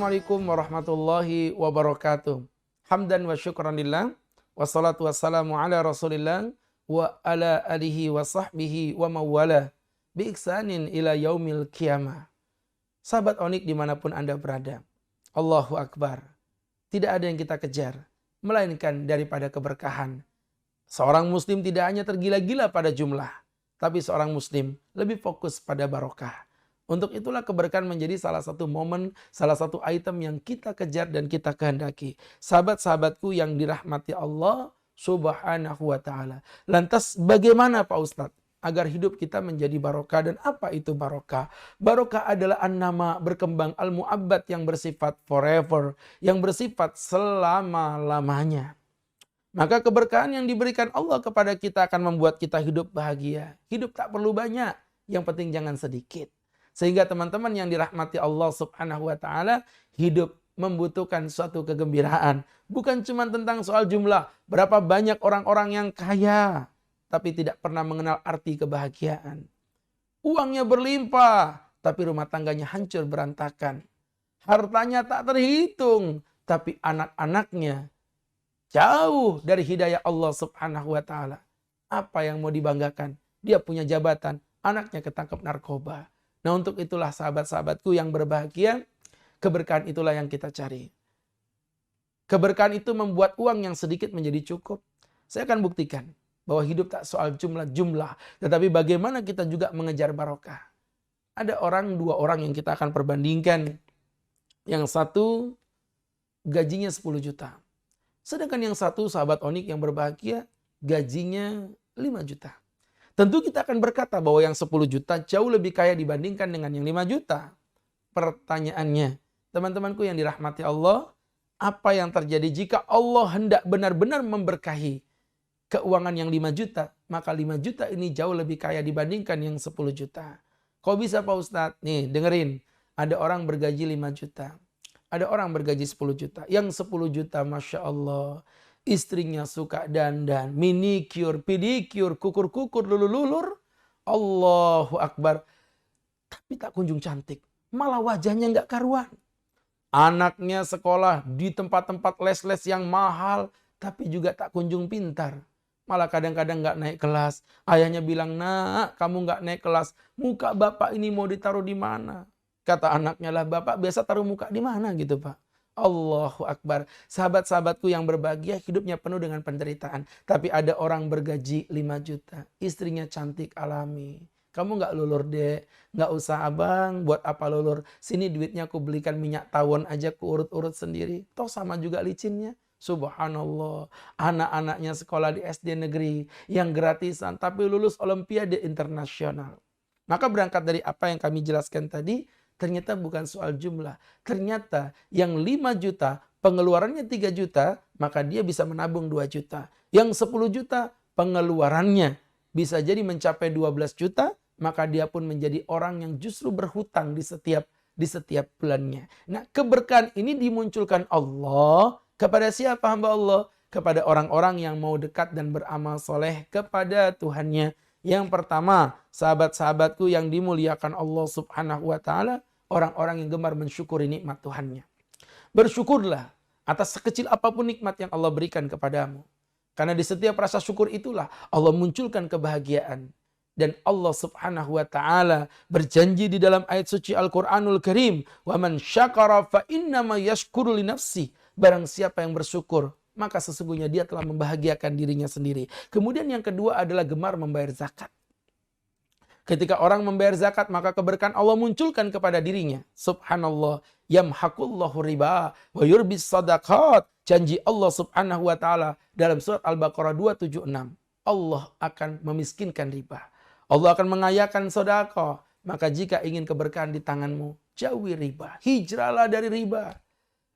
Assalamualaikum warahmatullahi wabarakatuh. Hamdan wa syukran lillah, wassalatu wassalamu ala rasulillah, wa ala alihi wa sahbihi wa mawala, bi ihsanin ila yaumil qiyamah. Sahabat Onik dimanapun Anda berada, Allahu Akbar. Tidak ada yang kita kejar, melainkan daripada keberkahan. Seorang muslim tidak hanya tergila-gila pada jumlah, tapi seorang muslim lebih fokus pada barokah. Untuk itulah keberkahan menjadi salah satu momen, salah satu item yang kita kejar dan kita kehendaki. Sahabat-sahabatku yang dirahmati Allah Subhanahu wa ta'ala. Lantas bagaimana Pak Ustadz agar hidup kita menjadi barokah? Dan apa itu barokah? Barokah adalah an-nama, berkembang, al-mu'abbad yang bersifat forever, yang bersifat selama-lamanya. Maka keberkahan yang diberikan Allah kepada kita akan membuat kita hidup bahagia. Hidup tak perlu banyak, yang penting jangan sedikit. Sehingga teman-teman yang dirahmati Allah Subhanahu wa ta'ala, hidup membutuhkan suatu kegembiraan. Bukan cuma tentang soal jumlah, berapa banyak orang-orang yang kaya, tapi tidak pernah mengenal arti kebahagiaan. Uangnya berlimpah, tapi rumah tangganya hancur berantakan. Hartanya tak terhitung, tapi anak-anaknya jauh dari hidayah Allah Subhanahu wa ta'ala. Apa yang mau dibanggakan? Dia punya jabatan, anaknya ketangkep narkoba. Nah, untuk itulah sahabat-sahabatku yang berbahagia, keberkahan itulah yang kita cari. Keberkahan itu membuat uang yang sedikit menjadi cukup. Saya akan buktikan bahwa hidup tak soal jumlah, tetapi bagaimana kita juga mengejar barokah. Ada dua orang yang kita akan perbandingkan. Yang satu gajinya 10 juta. Sedangkan yang satu sahabat Onik yang berbahagia gajinya 5 juta. Tentu kita akan berkata bahwa yang 10 juta jauh lebih kaya dibandingkan dengan yang 5 juta. Pertanyaannya, teman-temanku yang dirahmati Allah, apa yang terjadi jika Allah hendak benar-benar memberkahi keuangan yang 5 juta, maka 5 juta ini jauh lebih kaya dibandingkan yang 10 juta. Kok bisa Pak Ustadz? Nih dengerin, ada orang bergaji 5 juta, ada orang bergaji 10 juta. Yang 10 juta Masya Allah, istrinya suka dandan, manicure, pedicure, kukur-kukur, lulur-lulur. Allahu Akbar. Tapi tak kunjung cantik. Malah wajahnya nggak karuan. Anaknya sekolah di tempat-tempat les-les yang mahal, tapi juga tak kunjung pintar. Malah kadang-kadang nggak naik kelas. Ayahnya bilang, nak kamu nggak naik kelas. Muka bapak ini mau ditaruh di mana? Kata anaknya, lah bapak biasa taruh muka di mana gitu Pak. Allahu Akbar. Sahabat-sahabatku yang berbahagia hidupnya penuh dengan penderitaan. Tapi ada orang bergaji 5 juta. Istrinya cantik alami. Kamu gak lulur dek. Gak usah abang. Buat apa lulur? Sini duitnya aku belikan minyak tawon aja ku urut-urut sendiri. Toh sama juga licinnya. Subhanallah. Anak-anaknya sekolah di SD negeri. Yang gratisan. Tapi lulus olimpiade internasional. Maka berangkat dari apa yang kami jelaskan tadi. Ternyata bukan soal jumlah. Ternyata yang 5 juta, pengeluarannya 3 juta, maka dia bisa menabung 2 juta. Yang 10 juta, pengeluarannya bisa jadi mencapai 12 juta, maka dia pun menjadi orang yang justru berhutang di setiap bulannya. Nah, keberkahan ini dimunculkan Allah kepada siapa hamba Allah? Kepada orang-orang yang mau dekat dan beramal soleh kepada Tuhannya. Yang pertama, sahabat-sahabatku yang dimuliakan Allah Subhanahu wa ta'ala, orang-orang yang gemar mensyukuri nikmat Tuhannya. Bersyukurlah atas sekecil apapun nikmat yang Allah berikan kepadamu. Karena di setiap rasa syukur itulah Allah munculkan kebahagiaan. Dan Allah Subhanahu wa ta'ala berjanji di dalam ayat suci Al-Quranul Karim, "Wa man syakara fa innama yashkuru li nafsi." Barang siapa yang bersyukur, maka sesungguhnya dia telah membahagiakan dirinya sendiri. Kemudian yang kedua adalah gemar membayar zakat. Ketika orang membayar zakat, maka keberkahan Allah munculkan kepada dirinya. Subhanallah. Yamhaqullahu riba wa yurbis sadaqat. Janji Allah Subhanahu wa ta'ala dalam surat Al-Baqarah 276. Allah akan memiskinkan riba. Allah akan mengayakan sedekah. Maka jika ingin keberkahan di tanganmu, jauhi riba. Hijrahlah dari riba.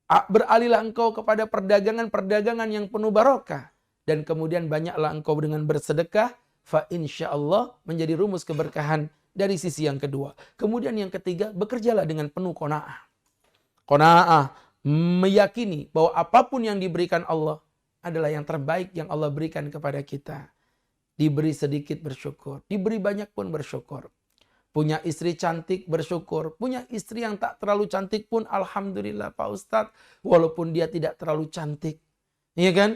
Beralihlah engkau kepada perdagangan-perdagangan yang penuh barokah. Dan kemudian banyaklah engkau dengan bersedekah. Fa insyaallah menjadi rumus keberkahan dari sisi yang kedua. Kemudian yang ketiga, bekerjalah dengan penuh qanaah. Qanaah, meyakini bahwa apapun yang diberikan Allah adalah yang terbaik yang Allah berikan kepada kita. Diberi sedikit bersyukur, diberi banyak pun bersyukur. Punya istri cantik, bersyukur. Punya istri yang tak terlalu cantik pun, alhamdulillah Pak Ustadz. Walaupun dia tidak terlalu cantik. Iya kan?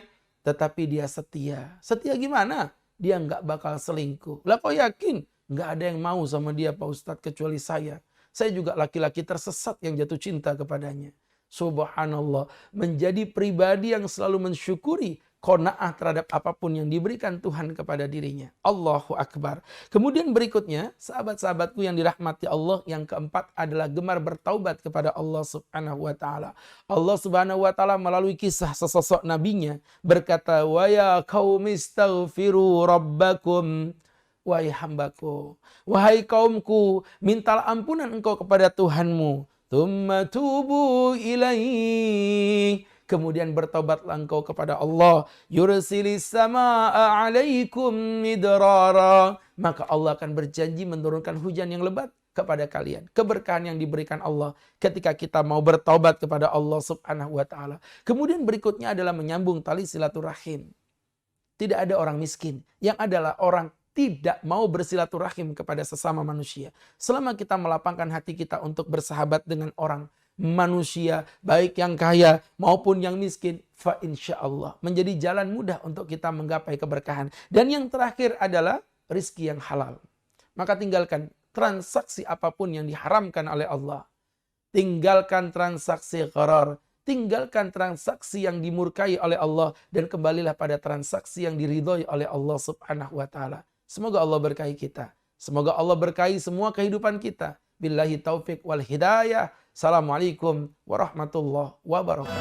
Tetapi dia setia. Setia gimana? Dia nggak bakal selingkuh. Lah kok yakin? Nggak ada yang mau sama dia Pak Ustadz kecuali saya. Saya juga laki-laki tersesat yang jatuh cinta kepadanya. Subhanallah. Menjadi pribadi yang selalu mensyukuri qanaah terhadap apapun yang diberikan Tuhan kepada dirinya. Allahu Akbar. Kemudian berikutnya, sahabat-sahabatku yang dirahmati Allah, yang keempat adalah gemar bertaubat kepada Allah Subhanahu wa taala. Allah Subhanahu wa taala melalui kisah sesosok nabinya berkata, "Wa ya qaumi astaghfiru rabbakum." Wahai hambaku, wahai kaumku, mintalah ampunan engkau kepada Tuhanmu. Tsumma tubu ilaihi. Kemudian bertobatlah engkau kepada Allah. Yursilis samaa'a 'alaikum midrara. Maka Allah akan berjanji menurunkan hujan yang lebat kepada kalian. Keberkahan yang diberikan Allah ketika kita mau bertaubat kepada Allah Subhanahu wa taala. Kemudian berikutnya adalah menyambung tali silaturahim. Tidak ada orang miskin yang adalah orang tidak mau bersilaturahim kepada sesama manusia. Selama kita melapangkan hati kita untuk bersahabat dengan orang manusia, baik yang kaya maupun yang miskin, fa insyaallah menjadi jalan mudah untuk kita menggapai keberkahan. Dan yang terakhir adalah rizki yang halal. Maka tinggalkan transaksi apapun yang diharamkan oleh Allah. Tinggalkan transaksi gharar. Tinggalkan transaksi yang dimurkai oleh Allah dan kembalilah pada transaksi yang diridhoi oleh Allah Subhanahu wa taala. Semoga Allah berkahi kita. Semoga Allah berkahi semua kehidupan kita. Billahi taufik wal hidayah. Assalamualaikum warahmatullahi wabarakatuh.